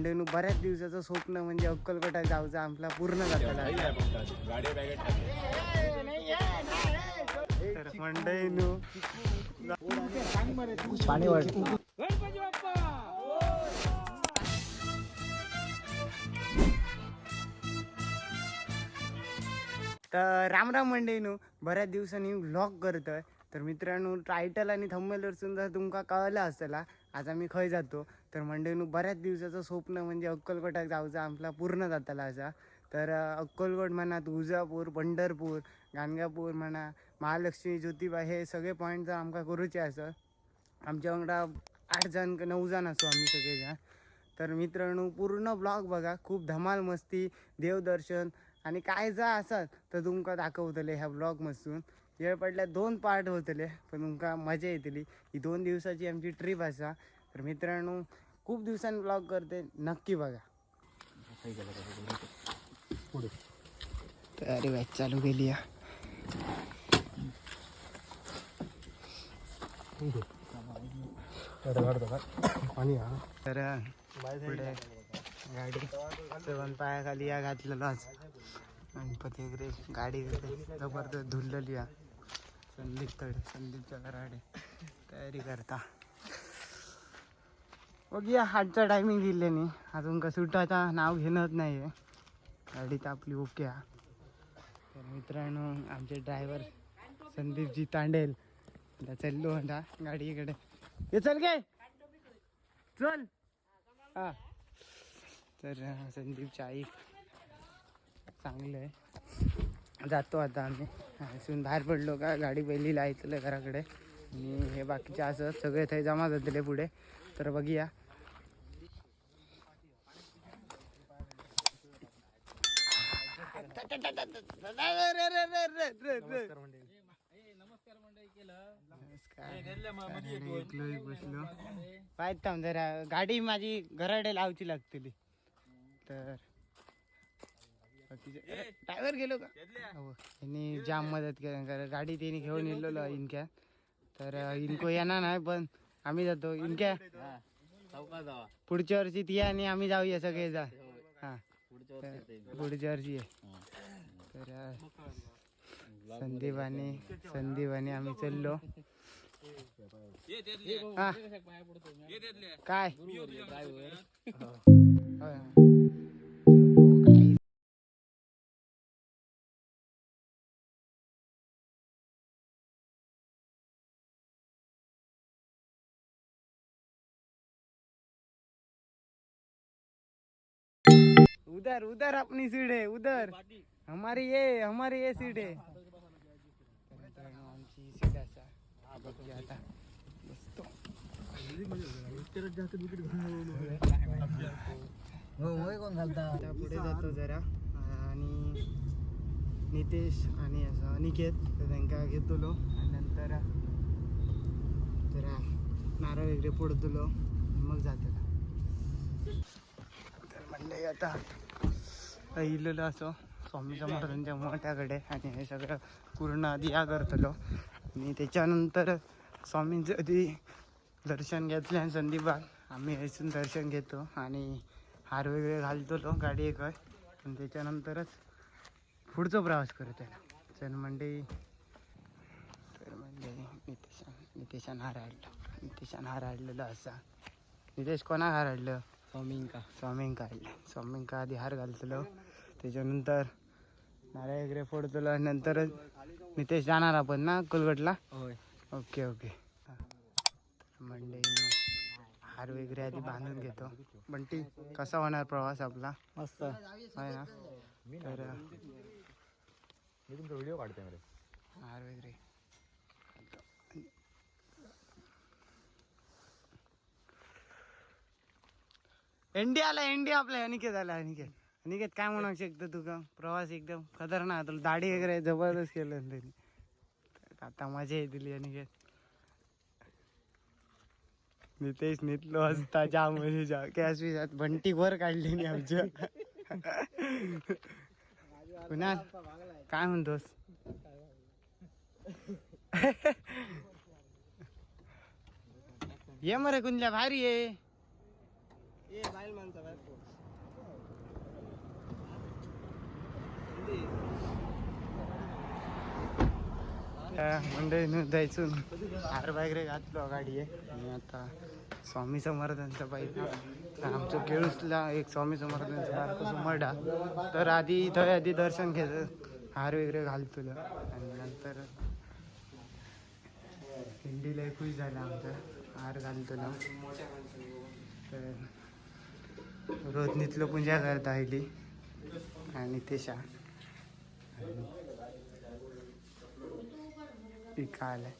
मंडळींनो बऱ्याच दिवसाचं स्वप्न म्हणजे अक्कलकोटा जाऊचा आपला पूर्ण झालेला आहे. तर मंडळींनो पाणी वाढ तर राम मंडळींनो बऱ्याच दिवसांनी व्लॉग करतोय. तर मित्रांनो टायटल आणि थंबनेलवर सुद्धा तुमका कळलं असेल आज आम्ही खंय जातो. तर मंडळींनो बऱ्याच दिवसाचं स्वप्न म्हणजे अक्कलकोटा जाऊचा आपला पूर्ण जाताला असा. तर अक्कलकोट म्हणा, तुळजापूर, पंढरपूर, गाणगापूर म्हणा, महालक्ष्मी, ज्योतिबा हे सगळे पॉईंट आमका करूचे असं. आमच्या वांगडा 8 जण 9 जण असो आम्ही सगळेजण. तर मित्रांनो पूर्ण ब्लॉग बघा, खूप धमाल मस्ती, देवदर्शन आणि काय जा असत तर तुमका दाखवतले ह्या ब्लॉगमधून. वेळ पडल्या 2 पार्ट होतले पण तुमका मजा येतली. ही 2 दिवसाची आमची ट्रिप असा. तर मित्रांनो खूप दिवसांनी ब्लॉग करते, नक्की बघा. तयारी वाईट चालू केली आहे. तर पुढे गाडी सेवन पायाखाली या घातलेलो आज गणपती वगैरे गाडी वगैरे जबरदस्त धुललेली आहे. संदीपच्या घराडे तयारी करता बघूया. हाटचा टायमिंग दिले नाही अजून का सुटाचा नाव घेणंच नाही आहे. गाडी तर आपली ओके आहे. तर मित्रांनो आमचे ड्रायव्हर संदीपजी तांडेल चाललो आता गाडीकडे. हे चल काय चल हा. तर संदीपच्या आई चांगलं आहे. जातो आता आम्ही इथून बाहेर पडलो का गाडी पहिली लायतलं घराकडे आणि हे बाकीचे असं सगळे थंय जमा झाले पुढे. तर बघूया. पाहता जरा गाडी माझी घराडे लावची लागतली. तर ड्रायव्हर गेलो का हो यांनी जाम मदत केली. गाडी त्यांनी घेऊन येलेलो इनक्या. तर इनको येणार नाही पण आम्ही जातो. इनक्या पुढच्या वर्षी ती आणि आम्ही जाऊया सगळे जा. हा पुढच्या वर्षी आहे. तर संदीप आणि आम्ही चाललो. हा काय उधर उधर अपनी सीट है उधर. हमारी ये सीट है. आमची सीट असा आता बसतो. पुढे जातो जरा आणि नितेश आणि असं अनिकेत तर त्यांना घेतलो आणि नंतर जरा नारळ वगैरे फोडतलो मग जातो. तर म्हणले आता इलेलं असं स्वामी समर्थांच्या मोठ्याकडे आणि हे सगळं पूर्ण आधी या करतलो आणि त्याच्यानंतर स्वामींचं आधी दर्शन घेतले आणि संदीपात आम्ही इथून दर्शन घेतो आणि हार वगैरे घालतो गाडी एक आणि त्याच्यानंतरच पुढचा प्रवास करतो. चल मंडळी. तर मंडळी नितेशान हार हाडलेलं असा. नितेश कोणाक हार हाडलं? स्वामींका आधी हार घालतलो त्याच्यानंतर नारळ वगैरे फोडतलो आणि नंतरच नितेश जाणार आपण ना अक्कलकोटला. Okay okay. मंडळी हार वगैरे आधी बांधून घेतो. बंटी कसा होणार प्रवास आपला? मस्त आहे ना. तर मी तुमचा व्हिडिओ काढतोय. हार वगैरे इंडिया आपला अनिकेत आला. अनिकेत काय म्हणू शकतो तुका? प्रवास एकदम खतरनाक. तुला दाढी वगैरे जबरदस्त केलं त्यांनी. आता मजा येतली. अनिकेत नितेश नितलो असता जाम मजा कॅश बंटी वर काढली नाही आमच्या. कुणाल काय म्हणतोस? ये मरे कुंजल्या भारी ये. मंडळी जायचून हार वगैरे घातलो गाडी आहे आणि आता स्वामी समर्थांचा पाहिजे आमच्या केळूसला एक स्वामी समर्थांचा बारकोसो मडा तर आधी थंय आधी दर्शन घ्यायचं हार वगैरे घालतो आणि नंतर हिंडीला खुश झाला आमचा हार घालतो तर रोजनीतलं पूजा करता आयली आणि तेशा पिका आलाय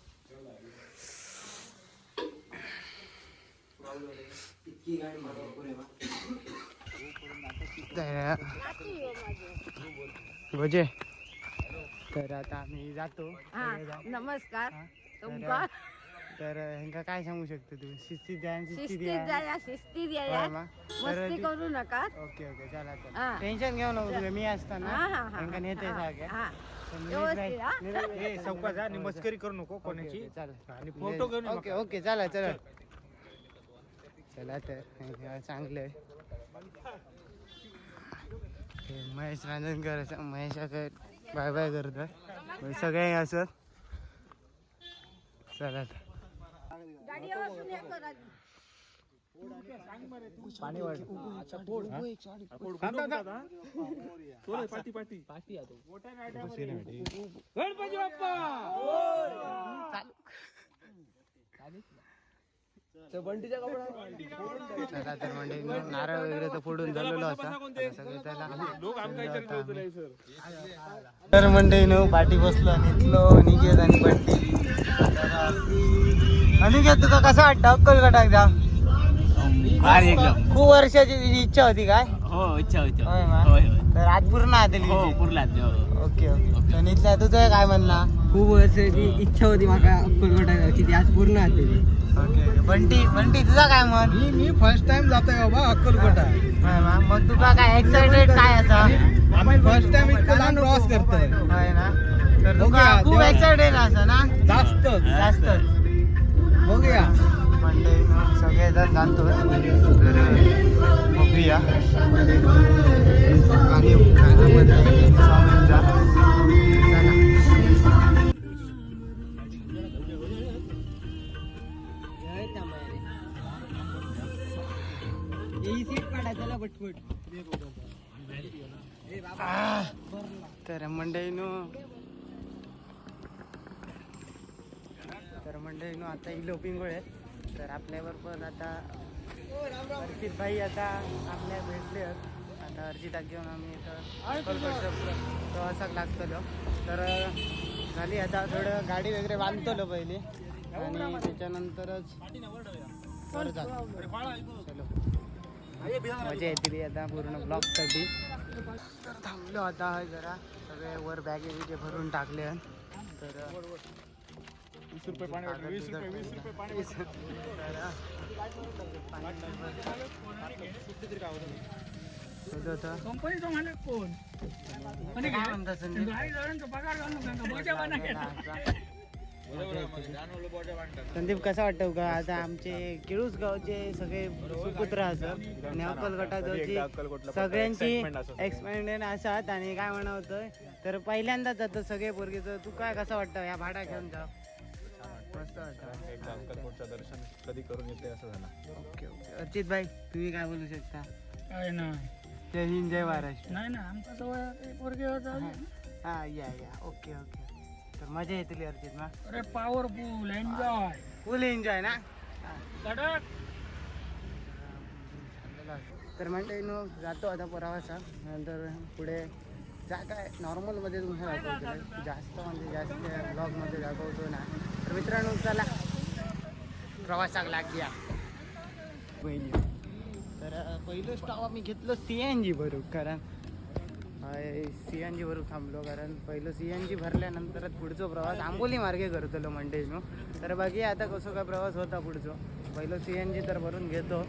भोजे तर आता आम्ही जातो नमस्कार तर तर ह्यांका काय सांगू शकतो तू शिस्तीत द्या आणि शिस्तीत शिस्तीत द्या जाया शिस्तीत होय या मा? मस्ती करू नका ओके ओके चला हा. तर टेन्शन घेऊ नको तुझं मी असताना हा, हा, हा, ह्यांका नेते हा, सारखे हा. तर मी व्यवस्थित, हा? नाही- चौका जा आणि मस्करी करू नको कोणाची ओके, चालेल आणि फोटो घेऊन ओके ओके चला चला चला तर हे चांगलं आहे ते महेश रांजणकर महेशाकडे बाय बाय करतात सगळे असत चला तर गाडीवर बसून हे करा. पाणी वाढ चला तर म्हणजे नारळ वगैरे तर फोडून झालेलो असा आता सगळे त्याला तर मंडळी नो पाठी बसलो आणि इथलो निकेत आणि बंटी अनिकेत तुका कसं वाटतं अक्कलकोटाक जा खूप वर्षाची तुझी इच्छा होती काय हो इच्छा होती होय मा? तर आज पूर्ण आतली हो पुरला ओके ओके तर इथला तुझं काय म्हणला खूप वर्षाची इच्छा होती माका अक्कलकोटा जायची ती आज पूर्ण आली ओके ओके बंटी बंटी तुझा काय म्हण मी फर्स्ट टाइम जातोय बाबा अक्कलकोटा होय मा? मग तुका काय एक्साइटेड काय आता आम्ही फर्स्ट टाइम इतकं लांब प्रवास करतोय होय ना तर तुका बघूया, खूप देवा- एक्साइटेड असं ना जास्तच बघूया मंडे सगळेजण जातो तर बघूया आणि घरामध्ये स्वामींचा चला. तर मंडळीनो आता इलोपिंग आहेत तर आपल्याबरोबर आता अर्चित भाई आता आपल्या भेटले आहेत आता अर्चिताक घेऊन आम्ही इथं प्रवासाक लागतलो तर झाली आता थोडं गाडी वगैरे बांधतलो पहिले आणि त्याच्यानंतरच वर जातो चलो मजा येतील आता पूर्ण ब्लॉगसाठी तर थांबलो आता जरा सगळे वर बॅगे बिगे भरून टाकले तर 20 रुपये पाणी वाटलं 20 रुपये पाणी कंपनीचा मालक कोण काय म्हणता संदीप पगार घालून संदीप कसा वाटतं का आता आमचे केळूस गावचे सगळे सुपुत्र असत आणि अक्कलकोटाची सगळ्यांची एक्सपेरिमेंट असतात आणि काय म्हणा होतं तर पहिल्यांदाच जातं सगळे पोरगीचं तू काय कसं वाटतं या भाडा घेऊन जा मस्त वाटतं एकदा अक्कलकोटचं दर्शन कधी करून येते असं झालं ओके ओके अर्चित भाई तुम्ही काय बोलू शकता काय ना जय हिंद जय महाराष्ट्र नाही ना आमचा सवय पोरगे हा या ओके ओके तर मजा येतील अर्चित ना अरे पॉवरफुल एन्जॉय फुल एन्जॉय ना कडक तर म्हणते जातो आता प्रवासा नंतर पुढे जा काय नॉर्मलमध्ये तुम्हाला दाखवतो जास्त म्हणजे जास्त ब्लॉगमध्ये दाखवतो ना तर मित्रांनो चला प्रवासाक लागूया पहिली तर पहिलं स्टॉप आम्ही घेतलं CNG भरू कारण CNG भरू थांबलो कारण पहिलं CNG भरल्यानंतरच पुढचा प्रवास आंबोली मार्गे करतलो मंडेनो तर बघूया आता कसं काय प्रवास होता पुढचं पहिलं CNG तर भरून घेतो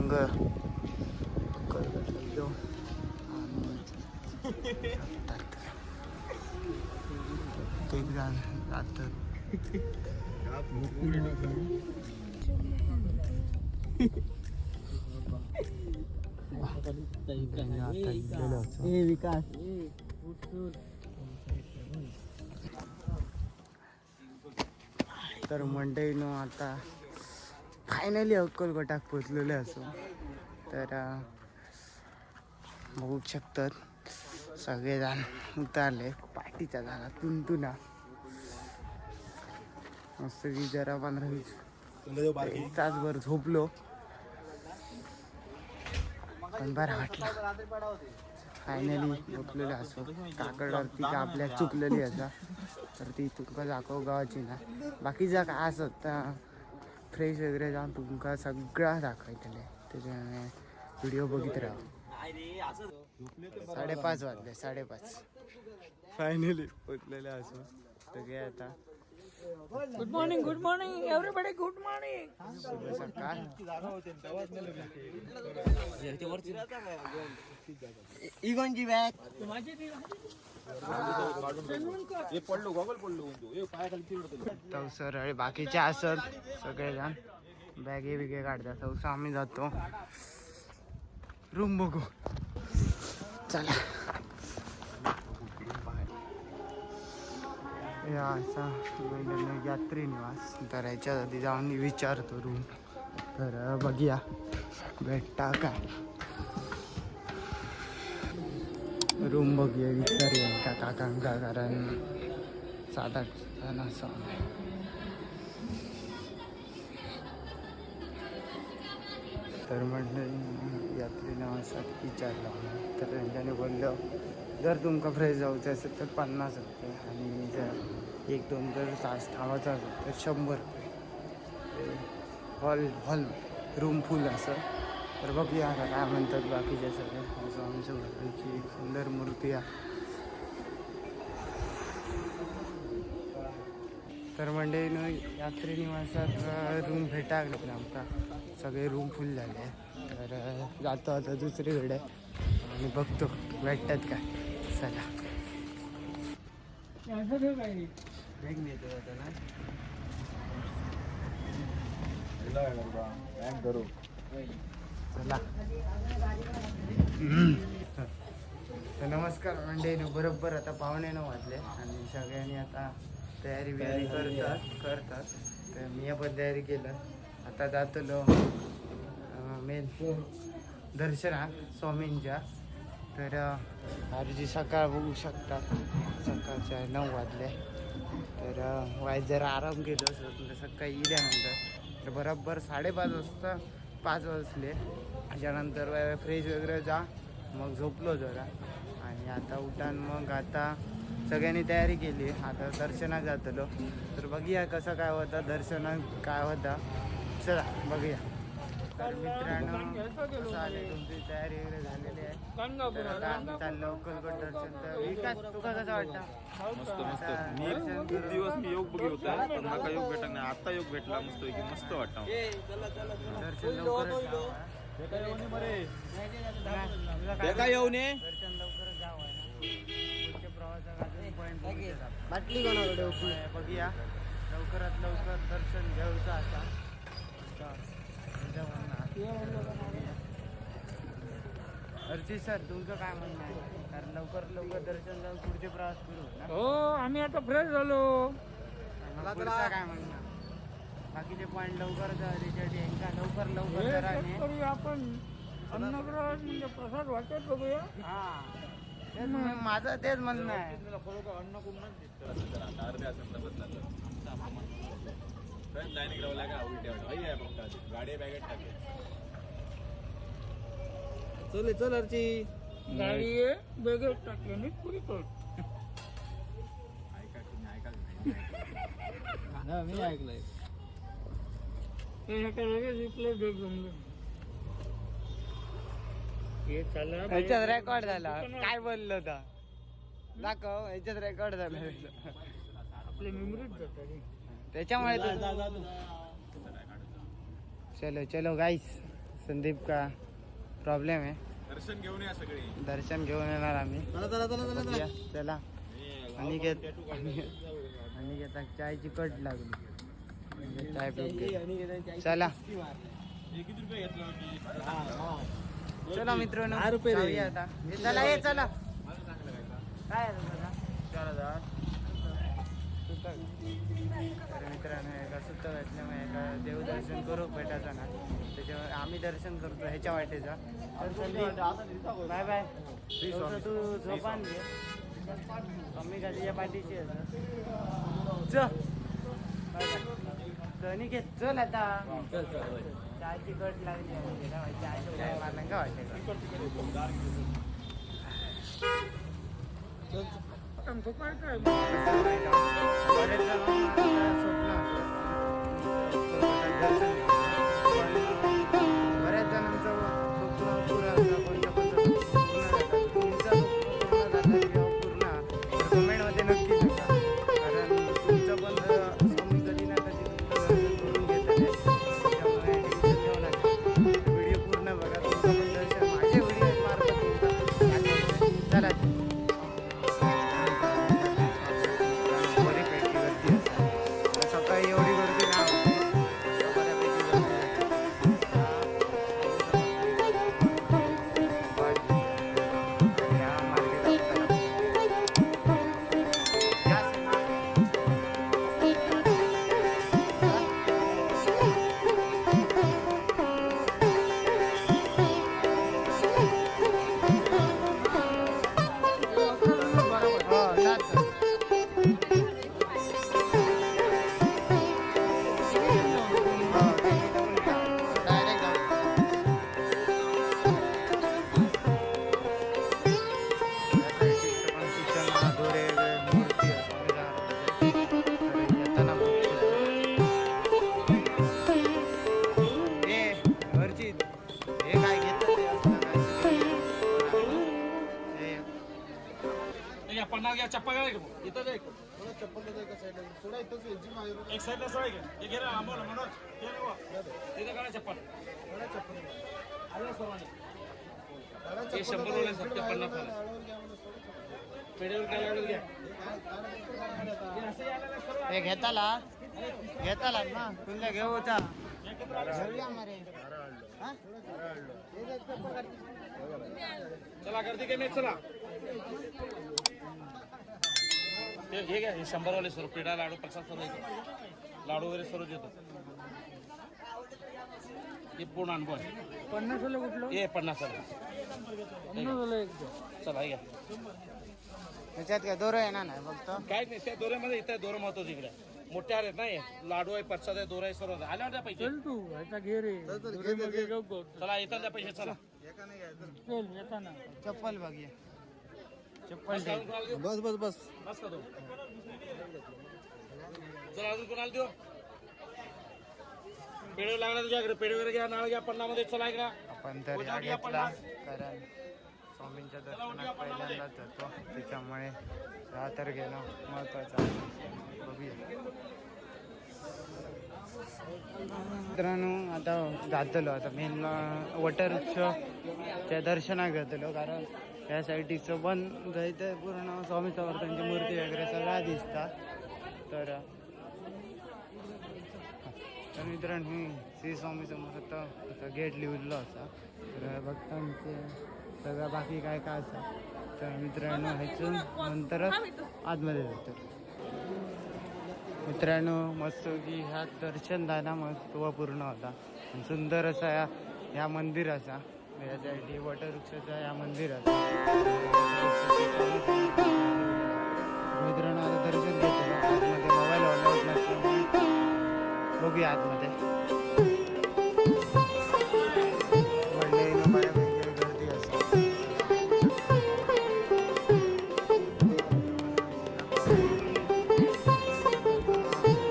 संघ अक्कलकोटला गेलो आणि एक जण जातात. विकास तर मंडळीनं आता फायनली अक्कलकोटाक पोचलेले असो. तर बघू शकतात सगळेजण उतारले. पार्टीचा झाला तुंतुना मस्त की जरा 15-20 तासभर झोपलो पण बरं वाटलं. फायनली झोपलेलं असो. काकडवरती का आपल्या चुकलेली असा तर ती तुमका दाखव गावाची ना. बाकीचा काय असत फ्रेश वगैरे जाऊन तुमका सगळा दाखवायचं त्याच्यामुळे व्हिडिओ बघित राहा. 5:30 वाजले 5:30 फायनली पोचलेले असो सगळे आता. Good morning everybody, good morning. शुभ सकाळ. इगोनची बॅग तवसर आणि बाकीचे असत सगळेजण बॅगे बिगे काढतात. तवसं आम्ही जातो रूम बघू. चला या असा यात्री निवास. तर याच्या आधी जाऊन विचारतो रूम. तर बघूया भेटता काय रूम. बघूया विचारूया का काकांका कारण 7-8 जण असं. तर म्हटलं यात्री निवासात विचारलं तर त्यांच्याने बोललं जर तुमका फ्रेश जायचं असेल तर 50 रुपये आणि जर 1-2 तास थांबायचं असेल तर 100 रुपये. हॉल रूम फुल असं. तर बघूया आता काय म्हणतात बाकीचे सगळे. असं आमच्या भगवानची एक सुंदर मूर्ती आहे. तर मंडळीनं यात्री निवासात रूम भेटायला लागले आमका. सगळे रूम फुल झाले. तर जातो आता दुसरीकडे आणि बघतो भेटतात का. चला बॅग मिळतो आता ना. चला. तर नमस्कार मंडळीनं. बरोबर आता 9:15 वाजले आणि सगळ्यांनी आता तयारी बियारी करतात. तर मी पण तयारी केलं. आता जातलो मेन दर्शनात स्वामींच्या. तर आजची सकाळ बघू शकता सकाळच्या 9 वाजले. तर वाईट जरा आराम केलो तर सकाळी इल्यानंतर तर बरोबर 5:30 वाजता 5 वाजले. त्याच्यानंतर फ्रेश वगैरे जा मग झोपलो जरा आणि आता उठान मग आता सगळ्यांनी तयारी केली. आता दर्शनात जातलो. तर बघूया कसं काय होतं दर्शनात काय होता. चला बघूया. तर मित्रांनो कसं आले तुमची तयारी वगैरे झालेली आहे. तर आता आम्ही चाललो अक्कलकोट दर्शन. तर विकास तुका कसं वाटतं. खूप दिवस मी योग बघी होता पण मला योग भेटला नाही. आता योग भेटला मस्त वाटतं. दर्शन लवकरच जावं. दर्शन लवकरच जावं आहे ना. पुढच्या प्रवासात अजून पॉईंट बाटली कोणाकडे होती. बघूया लवकरात लवकर दर्शन घ्यायचं आता. अर्चित सर तुमचं काय म्हणणं आहे. कारण लवकर दर्शन जाऊन पुढचे प्रवास सुरू ना. हो आम्ही आता फ्रेश झालो. पुढचा काय म्हणणं. बाकीचे पॉईंट लवकर लवकर करा. करूया आपण अन्नग्रह म्हणजे प्रसाद वाटत बघूया. हा तेच माझं तेच म्हणणं आहे. चल अर्ची गाडी बेगेट टाकल्याने पुरी कर. मी ऐकलंय. ह्याच्यात रेकॉर्ड झाला. काय बोललो होता दाखव. ह्याच्यात रेकॉर्ड झालं आपले मेमरीज जातात त्याच्यामुळे चलो गाईस संदीप का प्रॉब्लेम आहे. दर्शन घेऊन या सगळे. दर्शन घेऊन येणार आम्ही. या, चला. अनिकेत चायची कट लागली म्हणजे चाय पिऊ. चला चला मित्रांनो, जाऊया आता. चला ये चला. काय आहे दादा? 4,000. तर मित्रांनो एका सुट्टा भेटल्यामुळे एका देवदर्शन करू भेटायचं ना, त्याच्यामुळे आम्ही दर्शन करतो ह्याच्या वाटेचा. तर संदीप बाय बाय. तू झोपान घे. कमी गाडीच्या पाठीची निकेत चल आता. चायची कट लागली चायची काय मारलं का वाटते बरेच जण स्वप्न बऱ्याच जणांचं स्वप्न पुरं असतं. कोणतं कोणतं स्वप्न पूर्ण जातं. तुमचं स्वप्न पूर्ण झालं किंवा पूर्ण कमेंटमध्ये नक्की सांगा. कारण तुमचं पण स्वामी कधी ना कधी तुमचं दर्शन करून घेतलं त्याच्यामुळे टेन्शन घेऊ नका. व्हिडिओ पूर्ण बघा. तुमचं पण दर्शन माझे व्हिडिओ मार्फत तुमचं चला. बरीपैकी गर्दी असते. सकाळी एवढी गर्दी नाही होती. बऱ्यापैकी गर्दी चप्पल इथं एक साईडला सोडा घे ना आंबोला मनोज तिथं काढा चप्पल. 100 वाले 50 वाले पेढेवर काय लागेल घ्या. हे घेताला ना तुला घेऊ होता घेऊया मारे. चला गर्दी कमी चला. हे घ्या 100 वाले सर्व पेढा लाडू प्रसाद सर्व येतो. लाडू वगैरे सर्व देतो. हे पूर्ण अनुभव आहे. 50 वाला कुठलं? हे 50 वाला. चला हे घ्या. त्याच्यात काय दोरं येणार नाही फक्त. काय नाही त्या दोऱ्यामध्ये इथं दोरं महत्व तिकडे मोठे आहेत नाही. लाडू आहे प्रसाद आहे दोरा आहे सर्व आल्यावर द्या पैसे. तू आता घे रे. चला येतात द्या पैसे. चला चप्पल बघूया. चप्पल बस बस बस बस का तो. चला अजून कोणाला देऊ. पेढे लागला तुझ्याकडे पेढे वगैरे घ्या नाळ घ्या 50 मध्ये. चला इकडे आपण तर या घेतला कारण स्वामींच्या दर्शनात पहिल्यांदाच जातो त्याच्यामुळे हा तर घेणं महत्वाचं आहे. बघूया मित्रांनो आता जातलो. आता मेन वटवृक्षच्या दर्शनाक घेतलो कारण या साईडचं बंद जायचं पूर्ण स्वामी समर्थांची मूर्ती वगैरे सगळ्या दिसतात. तर मित्रांनो श्री स्वामी समर्थ असा गेट लिहिलेलो असा. तर भक्तांचे सगळं बाकी काय काय असा. तर मित्रांनो ह्याचं नंतरच आतमध्ये जातो. मित्रांनो मस्त की ह्या दर्शन झाला महत्त्व पूर्ण होता. सुंदर असा ह्या मंदिर असा. यासाठी वटवृक्षाचा या मंदिर असा. मित्रांनो आता दर्शन घेतो. आतमध्ये मोबाईल अलाउड नसल्यामुळे बघूया आतमध्ये. बऱ्यापैकी गर्दी असते.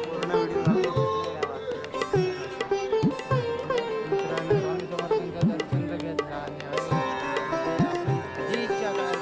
पूर्ण व्हिडिओ मित्रांनो स्वामी समर्थांचं दर्शन घेतला आणि जी इच्छा काय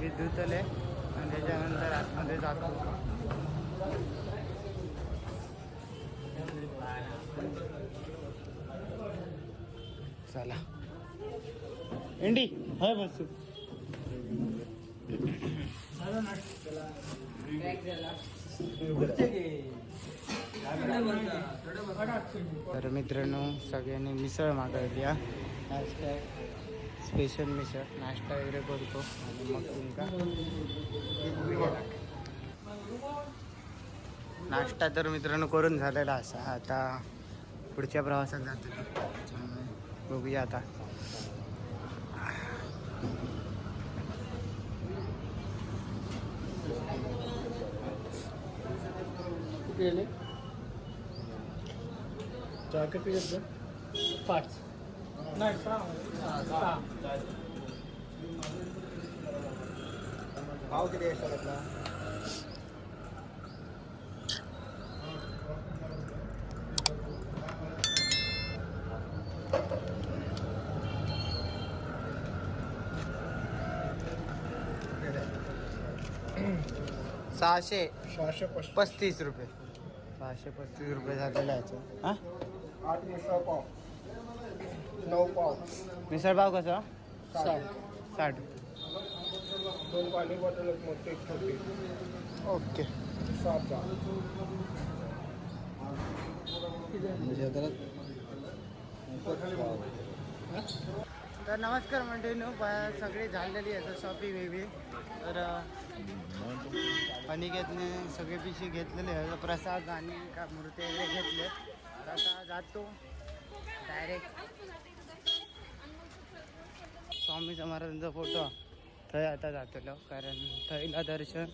बी धुतले आणि त्याच्यानंतर आतमध्ये जातो. चला एंडी हय बसू. तर मित्रांनो सगळ्यांनी मिसळ मागवली हा. नाश्ता स्पेशल मिसळ नाश्ता वगैरे करतो आणि मग तुमका नाश्ता तर मित्रांनो करून झालेला असा. आता पुढच्या प्रवासात जातो त्याच्यामुळे बघूया आता. भाव किती आहे? सहाशे 635 रुपये. 635 रुपये झालेला याचं. हा 8 मिसळ पाव 9 पाव मिसळ पाव कसा 60. 2 पाणी बॉटल मोठी छोटी ओके. 7 तर नमस्कार मंडळीनो, सगळी झालेली आहे शॉपिंग वेगळी. तर अनिकेतने सगळे पिशे घेतलेले आहे, प्रसाद आणि का मूर्ती वगैरे घेतले. तर आता जातो डायरेक्ट स्वामी समर्थांचा फोटो थंय आता जातलो, कारण थैला दर्शन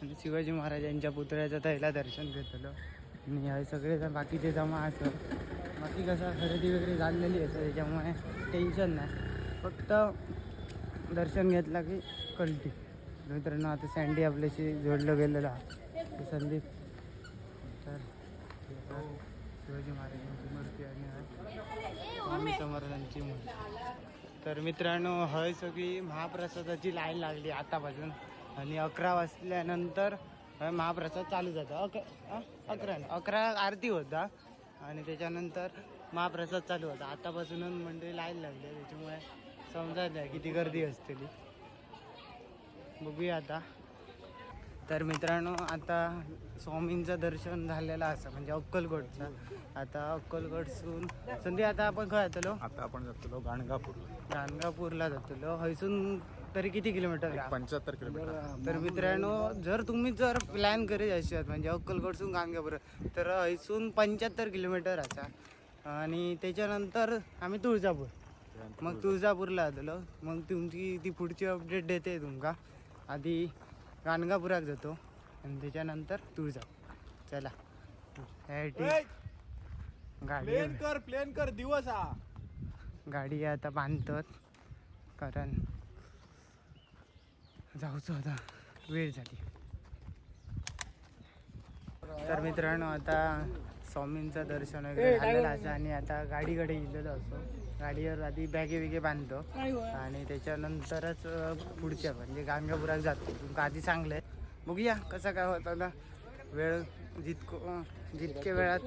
आणि शिवाजी महाराजांच्या पुतळ्याचं थैला दर्शन घेतलं. आणि हे सगळे जण बाकीचे जमा असं बाकी कसं खरेदी वगैरे झालेली असं, त्याच्यामुळे टेन्शन नाही. फक्त दर्शन घेतला की कळती. मित्रांनो आता सँडी आपल्याशी जोडलं गेलेलं आहे संदीप. तर शिवाजी महाराजांची मूर्ती आणि स्वामी समर्थांची मूर्ती. तर मित्रांनो हय सगळी महाप्रसादाची लाईन लागली आतापासून आणि 11 वाजल्यानंतर महाप्रसाद चालू जातो. 11 आरती होता आणि त्याच्यानंतर महाप्रसाद चालू होता. आतापासूनच मंडळी लाईन लागली, त्याच्यामुळे समजायला किती गर्दी असते ती. बघूया आता. तर मित्रांनो आता स्वामींचं दर्शन झालेलं असं म्हणजे अक्कलकोटचं. आता अक्कलकोटसून संधी आता आपण काय जातलो, आता आपण जातलो गाणगापूरला जातलो. हयसून तरी किती किलोमीटर 75 किलोमीटर. तर मित्रांनो जर तुम्ही जर प्लॅन करीत असाल म्हणजे अक्कलकोटसून गाणगापूर तर हयसून 75 किलोमीटर असा. आणि त्याच्यानंतर आम्ही तुळजापूर, मग तुळजापूरला जातलो. मग तुमची ती पुढची अपडेट देते तुमका. आधी गाणगापुरात जातो आणि त्याच्यानंतर तुळजापूर. चला प्लेन कर दिवस हा. गाडी आता बांधतात कारण जाऊचं आता वेळ झाली. तर मित्रांनो आता स्वामींचं दर्शन वगैरे झालेलं असं आणि आता गाडीकडे गेलेलो असो. गाडीवर आधी बॅगे बिगे बांधतो आणि त्याच्यानंतरच पुढच्या म्हणजे गाणगापुरात जातो. तुमका आधी सांगलंय, बघूया कसं काय होतं ना. वेळ जितके वेळात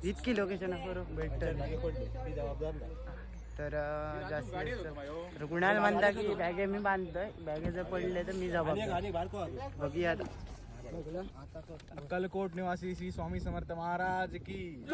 जितकी लोकेशन भेटतं तर जास्त. तर कुणाला म्हणता की बॅगे मी बांधतोय, बॅगे जर पडले तर मी जबाबदार. बघूया आता. अक्कलकोट निवासी श्री स्वामी समर्थ महाराज की